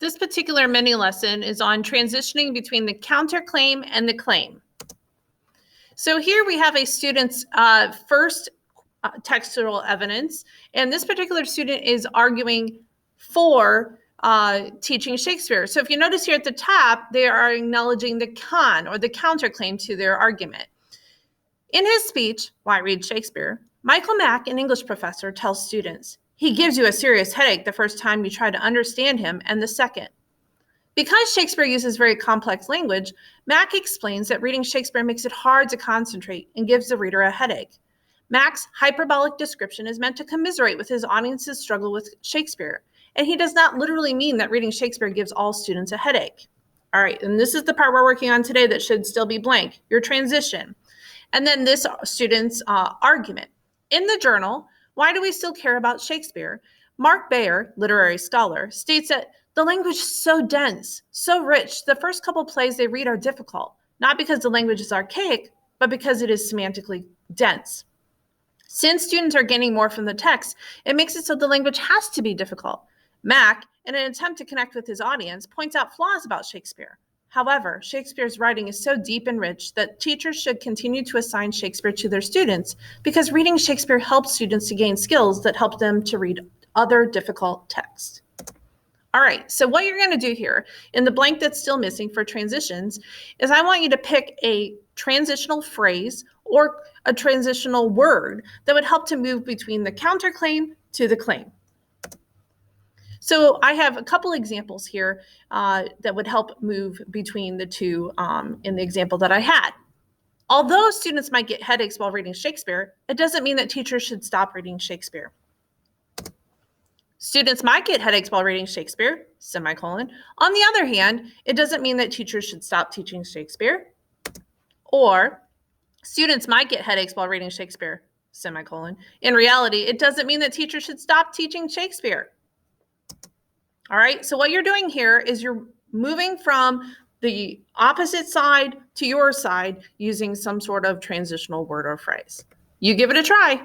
This particular mini lesson is on transitioning between the counterclaim and the claim. So here we have a student's first textual evidence, and this particular student is arguing for teaching Shakespeare. So if you notice here at the top, they are acknowledging the con or the counterclaim to their argument. In his speech, Why Read Shakespeare?, Michael Mack, an English professor, tells students, he gives you a serious headache the first time you try to understand him and the second. Because Shakespeare uses very complex language, Mack explains that reading Shakespeare makes it hard to concentrate and gives the reader a headache. Mack's hyperbolic description is meant to commiserate with his audience's struggle with Shakespeare, and he does not literally mean that reading Shakespeare gives all students a headache. All right, and this is the part we're working on today that should still be blank, your transition. And then this student's argument. In the journal, Why Do We Still Care About Shakespeare?, Mark Bayer, literary scholar, states that the language is so dense, so rich, the first couple plays they read are difficult, not because the language is archaic, but because it is semantically dense. Since students are gaining more from the text, it makes it so the language has to be difficult. Mack, in an attempt to connect with his audience, points out flaws about Shakespeare. However, Shakespeare's writing is so deep and rich that teachers should continue to assign Shakespeare to their students because reading Shakespeare helps students to gain skills that help them to read other difficult texts. All right, so what you're going to do here in the blank that's still missing for transitions is I want you to pick a transitional phrase or a transitional word that would help to move between the counterclaim to the claim. So I have a couple examples here that would help move between the two in the example that I had. Although students might get headaches while reading Shakespeare, it doesn't mean that teachers should stop reading Shakespeare. Students might get headaches while reading Shakespeare, semicolon. On the other hand, it doesn't mean that teachers should stop teaching Shakespeare. Or students might get headaches while reading Shakespeare, semicolon. In reality, it doesn't mean that teachers should stop teaching Shakespeare. All right, so what you're doing here is you're moving from the opposite side to your side using some sort of transitional word or phrase. You give it a try.